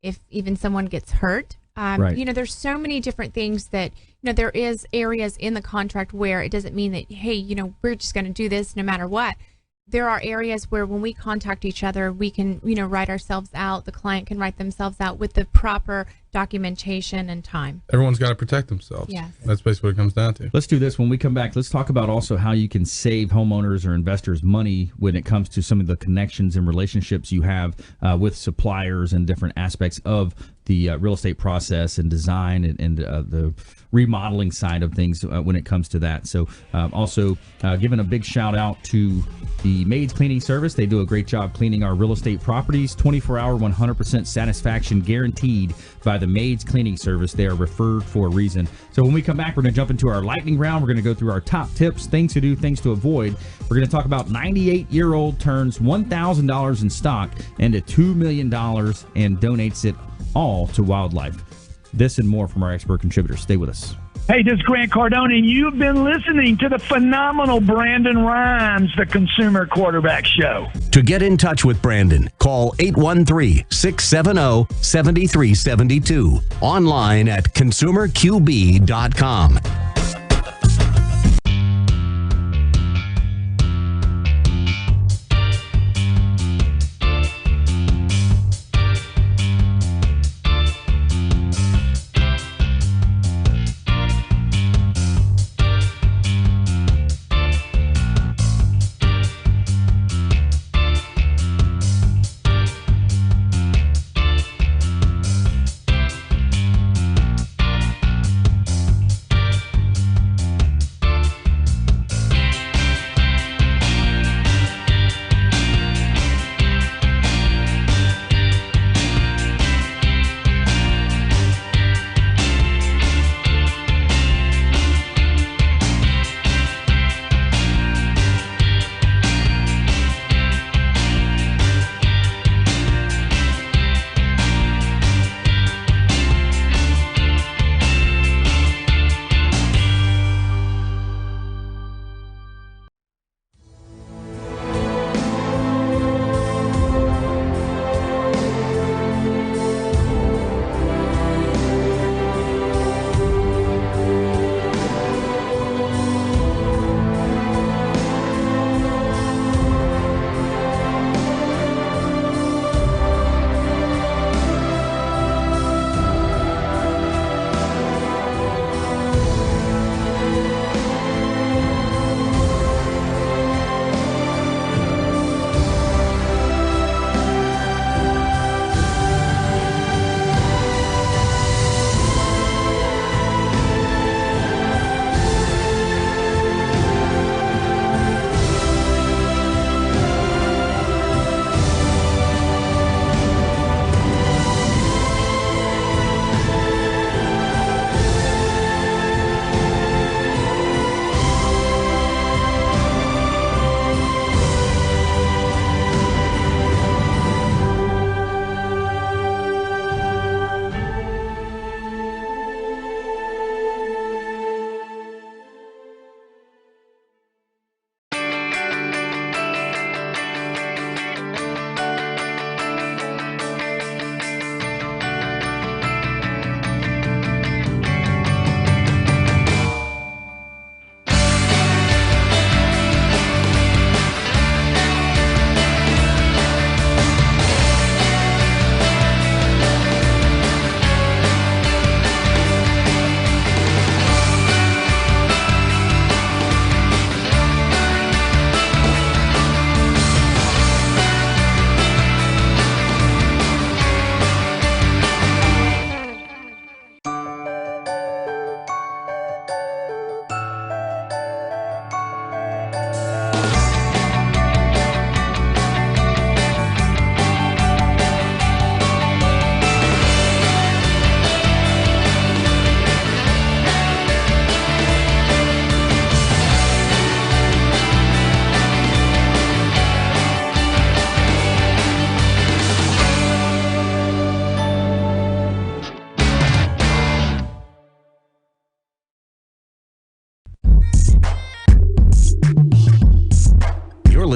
If even someone gets hurt, right. There's so many different things that, there is areas in the contract where it doesn't mean that, hey, we're just going to do this no matter what. there are areas where when we contact each other, we can, write ourselves out. The client can write themselves out with the proper documentation and time. Everyone's got to protect themselves. Yes. That's basically what it comes down to. Let's do this. When we come back, let's talk about also how you can save homeowners or investors money when it comes to some of the connections and relationships you have with suppliers and different aspects of the real estate process and design and the remodeling side of things when it comes to that. So also giving a big shout out to the Maids Cleaning Service. They do a great job cleaning our real estate properties. 24-hour, 100% satisfaction guaranteed by the Maids Cleaning Service. They are referred for a reason. So when we come back, we're going to jump into our lightning round. We're going to go through our top tips, things to do, things to avoid. We're going to talk about 98-year-old turns $1,000 in stock into $2 million and donates it all to wildlife. This and more from our expert contributors. Stay with us. Hey, this is Grant Cardone, and you've been listening to the phenomenal Brandon Rhymes, the Consumer Quarterback Show. To get in touch with Brandon, call 813-670-7372. Online at consumerqb.com.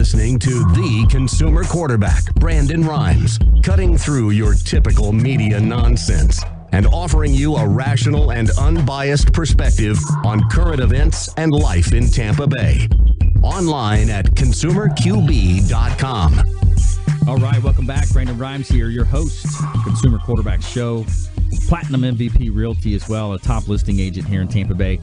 listening to the consumer quarterback, Brandon Rhymes, cutting through your typical media nonsense and offering you a rational and unbiased perspective on current events and life in Tampa Bay. Online at consumerqb.com. All right, welcome back. Brandon Rhymes here, your host, Consumer Quarterback Show, Platinum MVP Realty as well, a top listing agent here in Tampa Bay.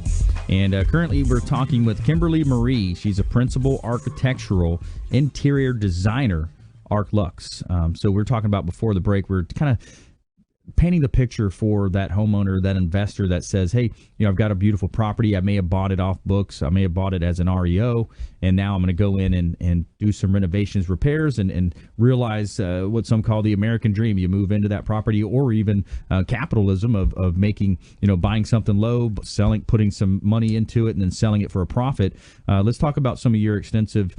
And currently we're talking with Kimberly Marie. She's a principal architectural interior designer, Arc Lux. So we're talking about before the break, we're kind of painting the picture for that homeowner, that investor that says, hey, I've got a beautiful property. I may have bought it off books. I may have bought it as an REO. And now I'm going to go in and do some renovations, repairs, and realize what some call the American dream. You move into that property, or even capitalism of making, buying something low, selling, putting some money into it, and then selling it for a profit. Let's talk about some of your extensive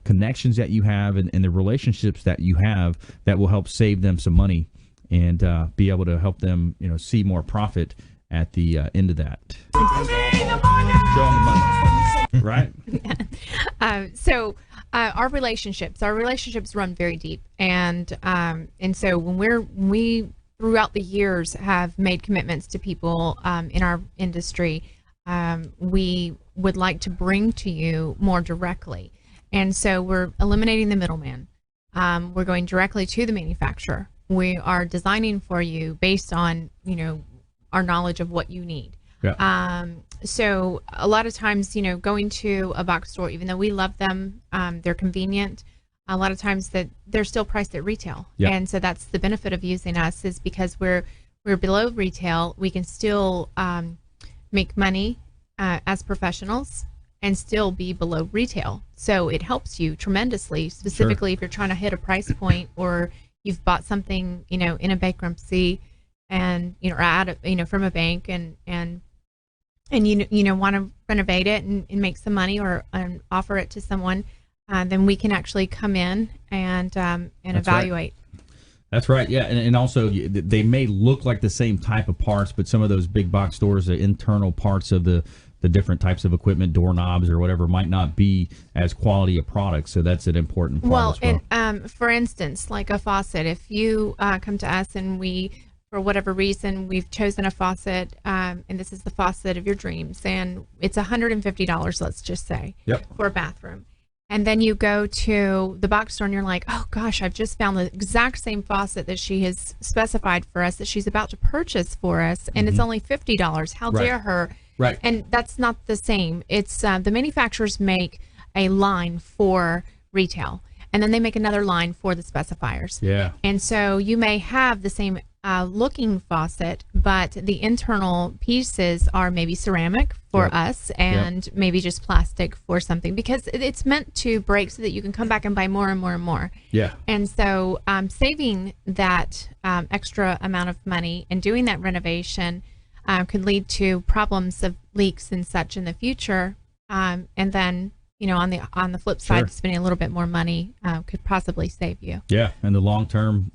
connections that you have and the relationships that you have that will help save them some money and be able to help them, see more profit at the end of that. Show 'em the money, right? So our relationships run very deep, and so when we throughout the years have made commitments to people in our industry, we would like to bring to you more directly, and so we're eliminating the middleman. We're going directly to the manufacturer. We are designing for you based on, our knowledge of what you need. Yeah. So a lot of times, going to a box store, even though we love them, they're convenient. A lot of times that they're still priced at retail. Yeah. And so that's the benefit of using us, is because we're below retail. We can still make money as professionals and still be below retail. So it helps you tremendously, specifically if you're trying to hit a price point, or you've bought something, in a bankruptcy, and or out of, from a bank, and want to renovate it and make some money, or offer it to someone, then we can actually come in and evaluate. Right. That's right. Yeah, and also they may look like the same type of parts, but some of those big box stores, the internal parts of the different types of equipment, doorknobs or whatever, might not be as quality a product. So that's an important part as well. And for instance, like a faucet, if you come to us and we, for whatever reason, we've chosen a faucet, and this is the faucet of your dreams, and it's $150, let's just say, for a bathroom. And then you go to the box store and you're like, oh gosh, I've just found the exact same faucet that she has specified for us, that she's about to purchase for us, and it's only $50. How dare her? Right. And that's not the same. It's the manufacturers make a line for retail, and then they make another line for the specifiers. Yeah. And so you may have the same looking faucet, but the internal pieces are maybe ceramic for us, and maybe just plastic for something, because it's meant to break so that you can come back and buy more and more and more. Yeah. And so saving that extra amount of money and doing that renovation could lead to problems of leaks and such in the future, and then on the flip side, spending a little bit more money could possibly save you. Yeah, and the long term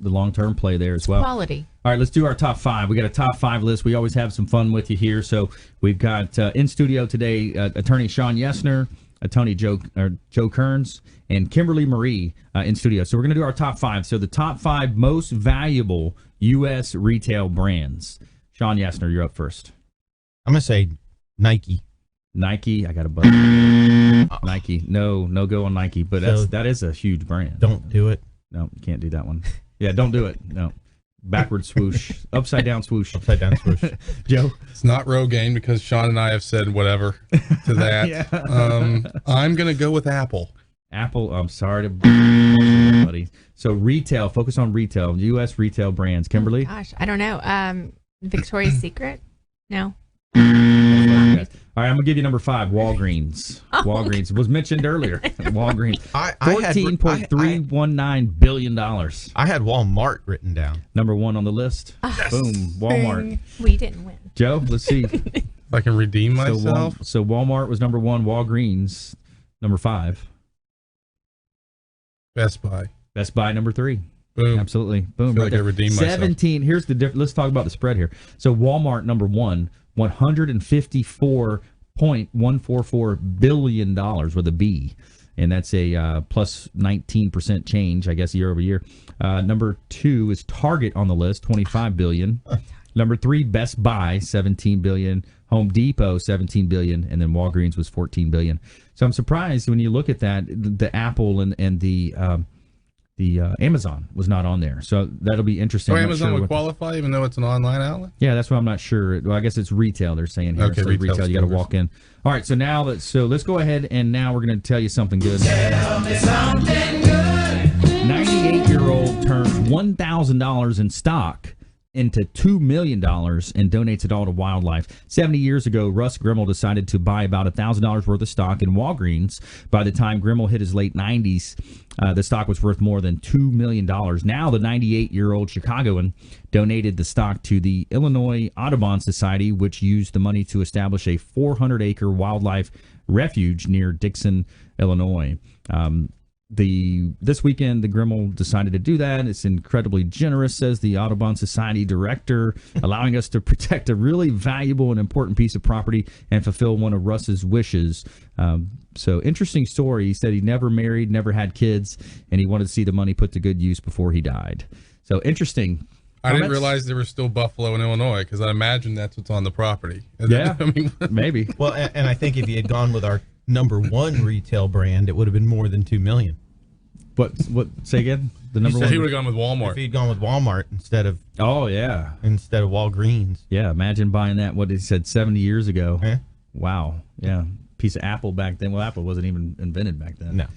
play there as well. Quality. All right, let's do our top 5. We got a top 5 list. We always have some fun with you here. So we've got in studio today attorney Shawn Yesner, attorney Joe Cairns, and Kimberly Marie in studio. So we're going to do our top 5. So the top 5 most valuable U.S. retail brands. Shawn Yesner, you're up first. I'm going to say Nike. Nike, I got a button. Nike, no go on Nike, but that is a huge brand. Don't do it. No, you can't do that one. Yeah, don't do it. No. Backward swoosh, upside down swoosh. Upside down swoosh. Joe? It's not Rogaine, because Shawn and I have said whatever to that. Yeah. I'm going to go with Apple. Apple, I'm sorry to buddy. So retail, focus on retail, U.S. retail brands. Kimberly? Oh, gosh, I don't know. Victoria's Secret? No. All right, I'm gonna give you number 5, Walgreens. Walgreens was mentioned earlier. Walgreens, $14.319 billion. I had Walmart written down. Number 1 on the list. Yes. Boom, Walmart. We didn't win. Joe, let's see. If I can redeem myself. So Walmart was number 1. Walgreens, number 5. Best Buy. Best Buy, number 3. Boom. Absolutely. Boom. I feel like I redeemed myself. 17. Here's the difference. Let's talk about the spread here. So Walmart, number 1, $154.144 billion with a B. And that's a plus 19% change, I guess, year over year. Number 2 is Target on the list, $25 billion. Number 3, Best Buy, $17 billion. Home Depot, $17 billion, and then Walgreens was $14 billion. So I'm surprised when you look at that, the Apple and the Amazon was not on there. So that'll be interesting. So Amazon would qualify even though it's an online outlet? Yeah, that's what I'm not sure. Well, I guess it's retail they're saying here. Okay, so retail, you got to walk in. All right, so now let's go ahead and now we're going to tell you something good. Tell me something good. 98-year-old turns $1,000 in stock into $2 million and donates it all to wildlife. 70 years ago, Russ Grimmel decided to buy about $1,000 worth of stock in Walgreens. By the time Grimmel hit his late 90s, the stock was worth more than $2 million. Now, the 98-year-old Chicagoan donated the stock to the Illinois Audubon Society, which used the money to establish a 400-acre wildlife refuge near Dixon, Illinois. This weekend, the Grimmel decided to do that. It's incredibly generous, says the Audubon Society director, allowing us to protect a really valuable and important piece of property and fulfill one of Russ's wishes. So interesting story. He said he never married, never had kids, and he wanted to see the money put to good use before he died. So interesting. I didn't realize there was still buffalo in Illinois because I imagine that's what's on the property. Yeah, maybe. Well, and I think if he had gone with our number 1 retail brand, it would have been more than $2 million. What? Say again? The number one. He would have gone with Walmart. If he'd gone with Walmart instead of Walgreens. Yeah, imagine buying that. What he said 70 years ago. Eh? Wow. Yeah, piece of Apple back then. Well, Apple wasn't even invented back then. No.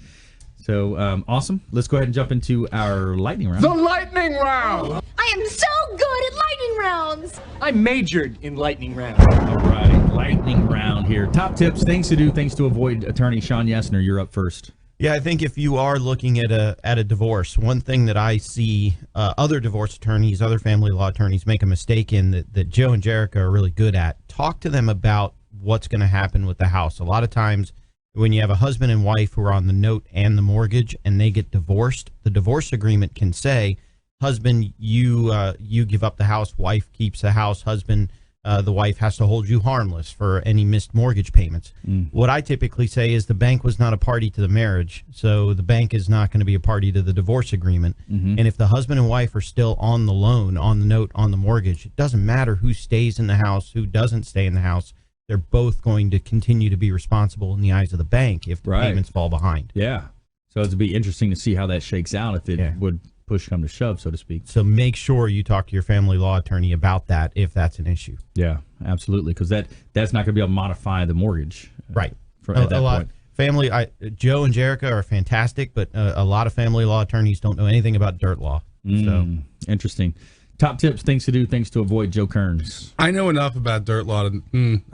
So awesome. Let's go ahead and jump into our lightning round. The lightning round. I am so good at lightning rounds. I majored in lightning rounds. All right, lightning round here. Top tips, things to do, things to avoid. Attorney Shawn Yesner, you're up first. Yeah, I think if you are looking at a divorce, one thing that I see other divorce attorneys, other family law attorneys make a mistake in that Joe and Jerica are really good at, talk to them about what's going to happen with the house. A lot of times when you have a husband and wife who are on the note and the mortgage and they get divorced, the divorce agreement can say, husband, you give up the house, wife keeps the house, husband, the wife has to hold you harmless for any missed mortgage payments. What I typically say is the bank was not a party to the marriage, so the bank is not going to be a party to the divorce agreement. And if the husband and wife are still on the loan, on the note, on the mortgage, it doesn't matter who stays in the house, who doesn't stay in the house. They're both going to continue to be responsible in the eyes of the bank if the payments fall behind. Yeah. So it'd be interesting to see how that shakes out if it would push come to shove, so to speak. So make sure you talk to your family law attorney about that if that's an issue. Yeah, absolutely, because that's not going to be able to modify the mortgage. Right. At that point. Joe and Jerica are fantastic, but a lot of family law attorneys don't know anything about dirt law. So interesting. Top tips, things to do, things to avoid. Joe Cairns. I know enough about dirt law.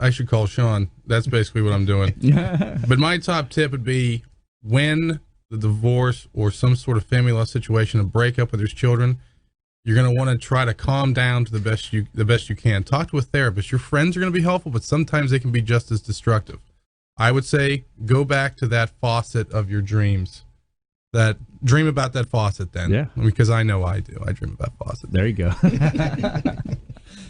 I should call Shawn. That's basically what I'm doing. But my top tip would be when the divorce or some sort of family law situation, a breakup with his children, you're going to want to try to calm down to the best you can. Talk to a therapist. Your friends are going to be helpful, but sometimes they can be just as destructive. I would say go back to that faucet of your dreams. Dream about that faucet then. Yeah. Because I know I do. I dream about faucet. There you go.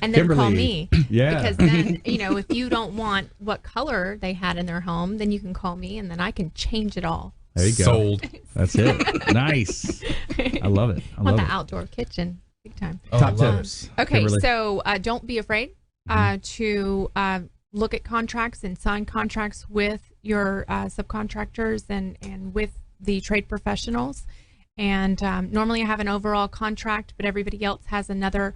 And then Kimberly. call me. Yeah. Because then, if you don't want what color they had in their home, then you can call me and then I can change it all. There you go. Sold. That's it. Nice. I love it. I want love the it. outdoor kitchen. Big time. Top tips. Okay, Kimberly. so don't be afraid to look at contracts and sign contracts with your subcontractors and with the trade professionals. And normally I have an overall contract, but everybody else has another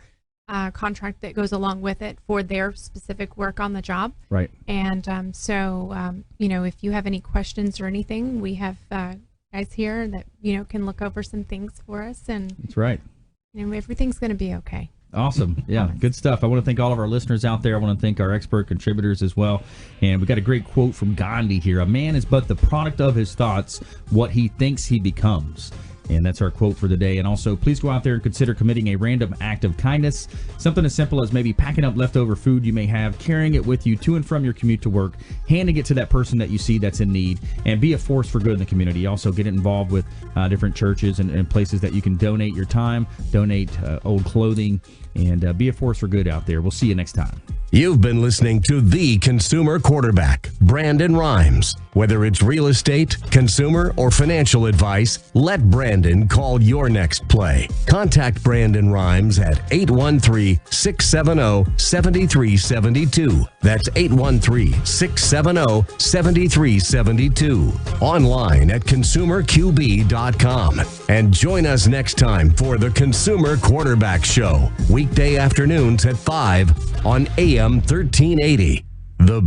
contract that goes along with it for their specific work on the job. Right. And so, if you have any questions or anything, we have guys here that, can look over some things for us. And that's right. Everything's going to be okay. Awesome. Yeah, good stuff. I want to thank all of our listeners out there. I want to thank our expert contributors as well. And we got a great quote from Gandhi here. A man is but the product of his thoughts, what he thinks he becomes. And that's our quote for the day. And also, please go out there and consider committing a random act of kindness. Something as simple as maybe packing up leftover food you may have, carrying it with you to and from your commute to work, handing it to that person that you see that's in need, and be a force for good in the community. Also, get involved with different churches and places that you can donate your time, donate old clothing, and be a force for good out there. We'll see you next time. You've been listening to the consumer quarterback, Brandon Rhymes. Whether it's real estate, consumer, or financial advice, let Brandon call your next play. Contact Brandon Rhymes at 813-670-7372. That's 813-670-7372. Online at consumerqb.com. And join us next time for the Consumer Quarterback Show, weekday afternoons at 5 on AM 1380. The